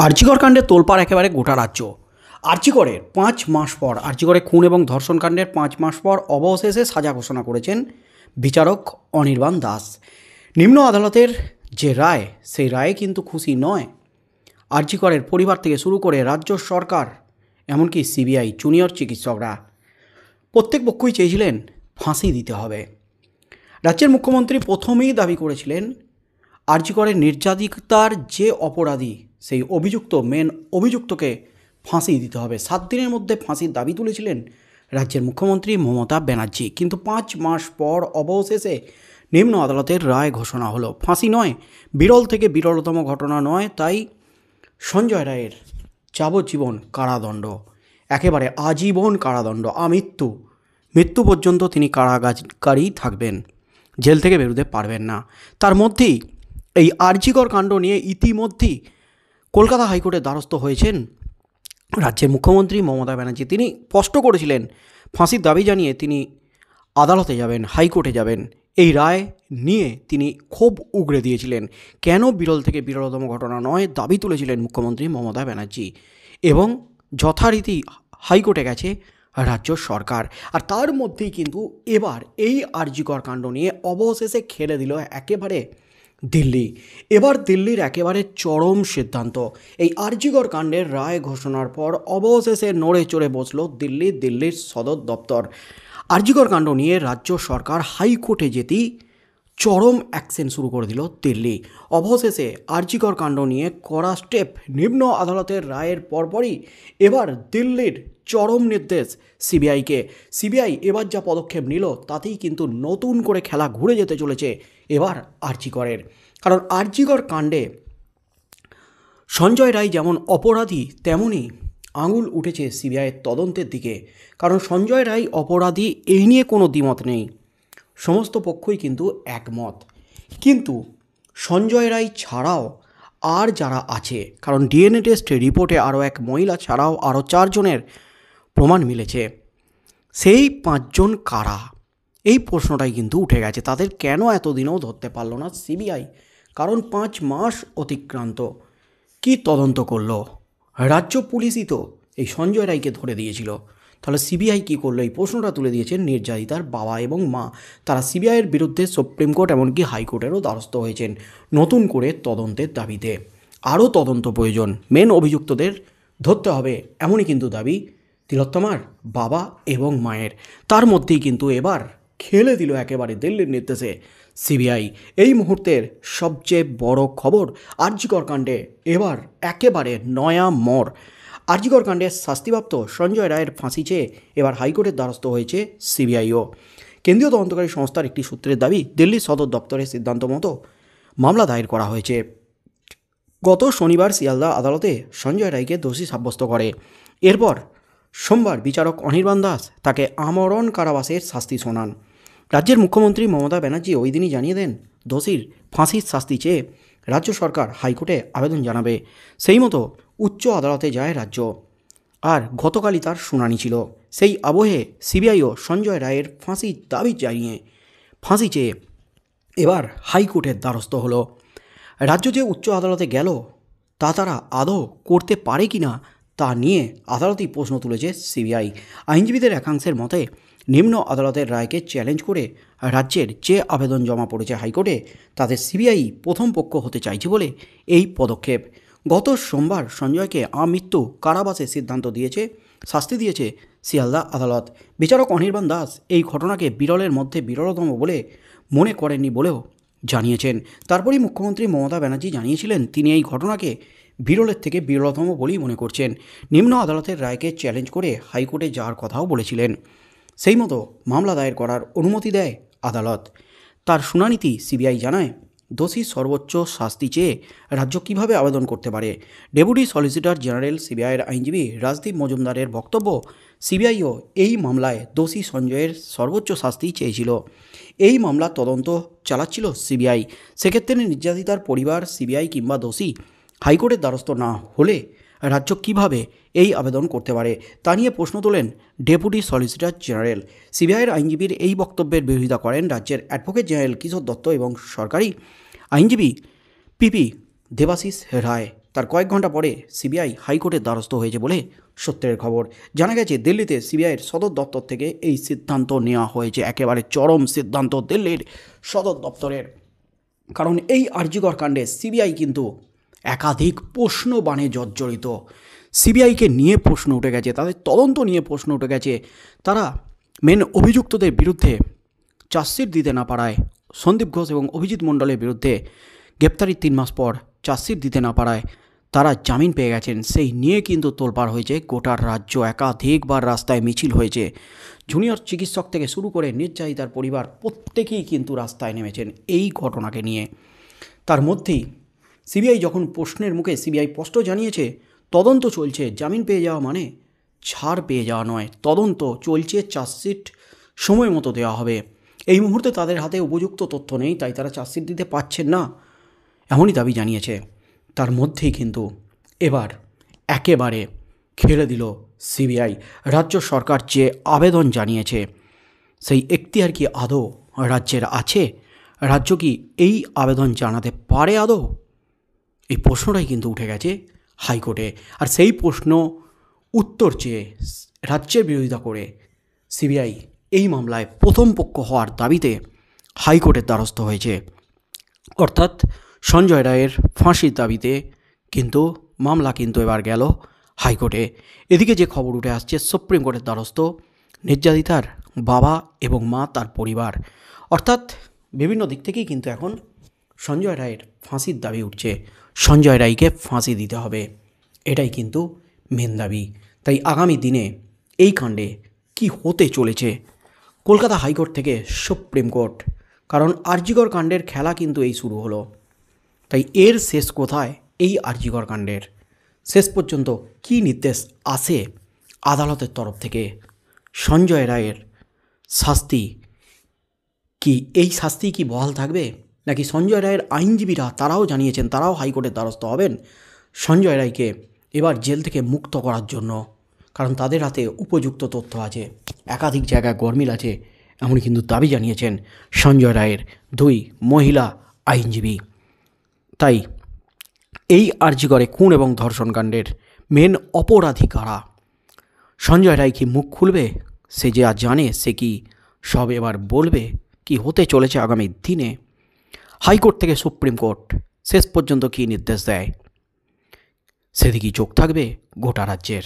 আরজিকর কাণ্ডে তোলপাড় একেবারে গোটা রাজ্য। আরজিকরের 5 মাস পর আরজিকরে খুন এবং ধর্ষণ কাণ্ডের 5 মাস পর অবশেষে সাজা ঘোষণা করেছেন বিচারক অনির্বাণ দাস। নিম্ন আদালতের যে রায়, সেই রায়ে কিন্তু খুশি নয় আরজিকরের পরিবার থেকে শুরু করে রাজ্য সরকার, এমনকি সিবিআই, জুনিয়র চিকিৎসকরা। প্রত্যেক পক্ষই চেয়েছিলেন ফাঁসি দিতে হবে। রাজ্যের মুখ্যমন্ত্রী প্রথমেই দাবি করেছিলেন আরজিকরের নির্যাতিতার যে অপরাধী, সেই মেন অভিযুক্তকে ফাঁসি দিতে হবে। 7 দিনের মধ্যে ফাঁসির দাবি তুলেছিলেন রাজ্যের মুখ্যমন্ত্রী মমতা ব্যানার্জি। কিন্তু 5 মাস পর অবশেষে নিম্ন আদালতের রায় ঘোষণা হলো। ফাঁসি নয়, বিরল থেকে বিরলতম ঘটনা নয়, তাই সঞ্জয় রায়ের যাবজ্জীবন কারাদণ্ড, একেবারে আজীবন কারাদণ্ড, মৃত্যু পর্যন্ত তিনি কারাগারেই থাকবেন, জেল থেকে বেরোতে পারবেন না। তার মধ্যেই এই আরজিকর কাণ্ড নিয়ে ইতিমধ্যেই কলকাতা হাইকোর্টের দ্বারস্থ হয়েছেন রাজ্যের মুখ্যমন্ত্রী মমতা ব্যানার্জি। তিনি স্পষ্ট করেছিলেন ফাঁসির দাবি জানিয়ে তিনি আদালতে যাবেন, হাইকোর্টে যাবেন। এই রায় নিয়ে তিনি খুব উগরে দিয়েছিলেন। কেন বিরল থেকে বিরলতম ঘটনা নয় দাবি তুলেছিলেন মুখ্যমন্ত্রী মমতা ব্যানার্জি, এবং যথারীতি হাইকোর্টে গেছে রাজ্য সরকার। আর তার মধ্যেই কিন্তু এবার এই আরজিকর কাণ্ড নিয়ে অবশেষে খেলে দিল একেবারে দিল্লি। এবার দিল্লির একেবারে চরম সিদ্ধান্ত। এই আরজিকর কাণ্ডের রায় ঘোষণার পর অবশেষে নড়ে চড়ে বসল দিল্লির সদর দপ্তর। আরজিকর কাণ্ড নিয়ে রাজ্য সরকার হাইকোর্টে যেতেই চরম অ্যাকশন শুরু করে দিল দিল্লি। অবশেষে আরজিকর কাণ্ড নিয়ে কড়া স্টেপ নিম্ন আদালতের রায়ের পরপরই এবার দিল্লির চরম নির্দেশ সিবিআইকে। সিবিআই এবার যা পদক্ষেপ নিল তাতেই কিন্তু নতুন করে খেলা ঘুরে যেতে চলেছে এবার আরজিকরের। কারণ আরজিকর কাণ্ডে সঞ্জয় রায় যেমন অপরাধী, তেমনই আঙুল উঠেছে সিবিআইয়ের তদন্তের দিকে। কারণ সঞ্জয় রায় অপরাধী, এই নিয়ে কোনো দ্বিমত নেই, সমস্ত পক্ষই কিন্তু একমত। কিন্তু সঞ্জয় রায় ছাড়াও আর যারা আছে, কারণ ডিএনএ টেস্ট রিপোর্টে আরও এক মহিলা ছাড়াও আরও 4 জনের প্রমাণ মিলেছে, সেই 5 জন কারা, এই প্রশ্নটাই কিন্তু উঠে গেছে। তাদের কেন এতদিনও ধরতে পারল না সিবিআই? কারণ 5 মাস অতিক্রান্ত, কি তদন্ত করলো? রাজ্য পুলিশই তো এই সঞ্জয় রায়কে ধরে দিয়েছিল, তাহলে সিবিআই কী করলো? এই প্রশ্নটা তুলে দিয়েছেন নির্যাতিতার বাবা এবং মা। তারা সিবিআইয়ের বিরুদ্ধে সুপ্রিম কোর্ট এমনকি হাইকোর্টেরও দ্বারস্থ হয়েছেন নতুন করে তদন্তের দাবিতে। আরও তদন্ত প্রয়োজন, মেন অভিযুক্তদের ধরতে হবে, এমনই কিন্তু দাবি তিলোত্তমার বাবা এবং মায়ের। তার মধ্যেই কিন্তু এবার খেলে দিল একেবারে দিল্লির নির্দেশে সিবিআই। এই মুহূর্তের সবচেয়ে বড় খবর, আরজিকর কাণ্ডে এবার একেবারে নয়া মোড়। আরজিকর কাণ্ডে শাস্তিপ্রাপ্ত সঞ্জয় রায়ের ফাঁসি চেয়ে এবার হাইকোর্টের দ্বারস্থ হয়েছে সিবিআইও। কেন্দ্রীয় তদন্তকারী সংস্থার একটি সূত্রের দাবি, দিল্লি সদর দপ্তরের সিদ্ধান্ত মতো মামলা দায়ের করা হয়েছে। গত শনিবার শিয়ালদা আদালতে সঞ্জয় রায়কে দোষী সাব্যস্ত করে। এরপর সোমবার বিচারক অনির্বাণ দাস তাকে আমরণ কারাবাসের শাস্তি শোনান। রাজ্যের মুখ্যমন্ত্রী মমতা ব্যানার্জি ওই দিনই জানিয়ে দেন দোষীর ফাঁসির শাস্তি চেয়ে রাজ্য সরকার হাইকোর্টে আবেদন জানাবে। সেই মতো উচ্চ আদালতে যায় রাজ্য, আর গতকালই তার শুনানি ছিল। সেই আবহে সিবিআইও সঞ্জয় রায়ের ফাঁসির দাবি জানিয়ে ফাঁসি চেয়ে এবার হাইকোর্টের দ্বারস্থ হলো। রাজ্য যে উচ্চ আদালতে গেল তা তারা আদৌ করতে পারে কি না তা নিয়ে আদালতেই প্রশ্ন তুলেছে সিবিআই। আইনজীবীদের একাংশের মতে নিম্ন আদালতের রায়কে চ্যালেঞ্জ করে রাজ্যের যে আবেদন জমা পড়েছে হাইকোর্টে, তাতে সিবিআই প্রথম পক্ষ হতে চাইছে বলে এই পদক্ষেপ। গত সোমবার সঞ্জয়কে আমৃত্যু কারাবাসের শাস্তি দিয়েছে শিয়ালদা আদালত। বিচারক অনির্বাণ দাস এই ঘটনাকে বিরলের মধ্যে বিরলতম বলে মনে করেননি বলেও জানিয়েছেন। তারপরই মুখ্যমন্ত্রী মমতা ব্যানার্জি জানিয়েছিলেন তিনি এই ঘটনাকে বিরলের থেকে বিরলতম বলেই মনে করছেন। নিম্ন আদালতের রায়কে চ্যালেঞ্জ করে হাইকোর্টে যাওয়ার কথাও বলেছিলেন। সেই মতো মামলা দায়ের করার অনুমতি দেয় আদালত। তার শুনানিতে সিবিআই জানায় দোষী সর্বোচ্চ শাস্তি চেয়ে রাজ্য কিভাবে আবেদন করতে পারে। ডেপুটি সলিসিটর জেনারেল সিবিআইয়ের আইনজীবী রাজদীপ মজুমদারের বক্তব্য, সিবিআইও এই মামলায় দোষী সঞ্জয়ের সর্বোচ্চ শাস্তি চেয়েছিল। এই মামলার তদন্ত চালাচ্ছিল সিবিআই। সেক্ষেত্রে নির্যাতিতার পরিবার, সিবিআই কিংবা দোষী হাইকোর্টের দ্বারস্থ না হলে রাজ্য কিভাবে এই আবেদন করতে পারে তা নিয়ে প্রশ্ন তোলেন ডেপুটি সলিসিটর জেনারেল। সিবিআইয়ের আইনজীবীর এই বক্তব্যের বিরোধিতা করেন রাজ্যের অ্যাডভোকেট জেনারেল কিশোর দত্ত এবং সরকারি আইনজীবী পিপি দেবাশিস রায়। তার কয়েক ঘন্টা পরে সিবিআই হাইকোর্টের দ্বারস্থ হয়েছে বলে সূত্রের খবর। জানা গেছে দিল্লিতে সিবিআইয়ের সদর দপ্তর থেকে এই সিদ্ধান্ত নেওয়া হয়েছে, একেবারে চরম সিদ্ধান্ত দিল্লির সদর দপ্তরের। কারণ এই আরজিকর কাণ্ডে সিবিআই কিন্তু একাধিক প্রশ্ন বাণে জর্জরিত। সিবিআইকে নিয়ে প্রশ্ন উঠে গেছে, তাদের তদন্ত নিয়ে প্রশ্ন উঠে গেছে। তারা মেন অভিযুক্তদের বিরুদ্ধে চার্জশিট দিতে না পারায়, সন্দীপ ঘোষ এবং অভিজিৎ মণ্ডলের বিরুদ্ধে গ্রেপ্তারির 3 মাস পর চার্জশিট দিতে না পারায় তারা জামিন পেয়ে গেছেন, সেই নিয়ে কিন্তু তোলপাড় হয়েছে গোটার রাজ্য। একাধিকবার রাস্তায় মিছিল হয়েছে। জুনিয়র চিকিৎসক থেকে শুরু করে নির্যাতিতার পরিবার প্রত্যেকেই কিন্তু রাস্তায় নেমেছেন এই ঘটনাকে নিয়ে। তার মধ্যেই সিবিআই যখন প্রশ্নের মুখে সিবিআই স্পষ্ট জানিয়েছে তদন্ত চলছে, জামিন পেয়ে যাওয়া মানে ছাড় পেয়ে যাওয়া নয়, তদন্ত চলছে, চার্জশিট সময় মতো দেওয়া হবে। এই মুহূর্তে তাদের হাতে উপযুক্ত তথ্য নেই, তাই তারা চার্জশিট দিতে পারছেন না, এমনই দাবি জানিয়েছে। তার মধ্যেই কিন্তু এবার একেবারে খেলে দিল সিবিআই। রাজ্য সরকার যে আবেদন জানিয়েছে সেই এখতিয়ার কি আদৌ রাজ্যের আছে? রাজ্য কি এই আবেদন জানাতে পারে আদৌ? এই প্রশ্নটাই কিন্তু উঠে গেছে হাইকোর্টে। আর সেই প্রশ্ন উত্তর চেয়ে রাজ্যের বিরোধিতা করে সিবিআই এই মামলায় প্রথম পক্ষ হওয়ার দাবিতে হাইকোর্টের দ্বারস্থ হয়েছে। অর্থাৎ সঞ্জয় রায়ের ফাঁসির দাবিতে কিন্তু মামলা কিন্তু এবার গেল হাইকোর্টে। এদিকে যে খবর উঠে আসছে, সুপ্রিম কোর্টের দ্বারস্থ নির্যাতিতার বাবা এবং মা, তার পরিবার। অর্থাৎ বিভিন্ন দিক থেকেই কিন্তু এখন সঞ্জয় রায়ের ফাঁসির দাবি উঠছে। সঞ্জয় রায়কে ফাঁসি দিতে হবে, এটাই কিন্তু মেন দাবি। তাই আগামী দিনে এই কাণ্ডে কি হতে চলেছে, কলকাতা হাইকোর্ট থেকে সুপ্রিম কোর্ট, কারণ আরজিকর কাণ্ডের খেলা কিন্তু এই শুরু হলো। তাই এর শেষ কোথায় এই আরজিকর কাণ্ডের? শেষ পর্যন্ত কি নির্দেশ আসে আদালতের তরফ থেকে? সঞ্জয় রায়ের শাস্তি কি, এই শাস্তি কি বহাল থাকবে, নাকি সঞ্জয় রায়ের আইনজীবীরা তারাও জানিয়েছেন তারাও হাইকোর্টের দ্বারস্থ হবেন সঞ্জয় রায়কে এবার জেল থেকে মুক্ত করার জন্য? কারণ তাদের হাতে উপযুক্ত তথ্য আছে, একাধিক জায়গায় গরমিল আছে, এমনই কিন্তু দাবি জানিয়েছেন সঞ্জয় রায়ের 2 মহিলা আইনজীবী। তাই এই আরজিকরে খুন এবং ধর্ষণ কাণ্ডের মেন অপরাধী কারা? সঞ্জয় রায় কি মুখ খুলবে? সে যে আর জানে সে কি সব এবার বলবে? কি হতে চলেছে আগামী দিনে? হাইকোর্ট থেকে সুপ্রিম কোর্ট শেষ পর্যন্ত কী নির্দেশ দেয় সেদিকেই চোখ থাকবে গোটা রাজ্যের।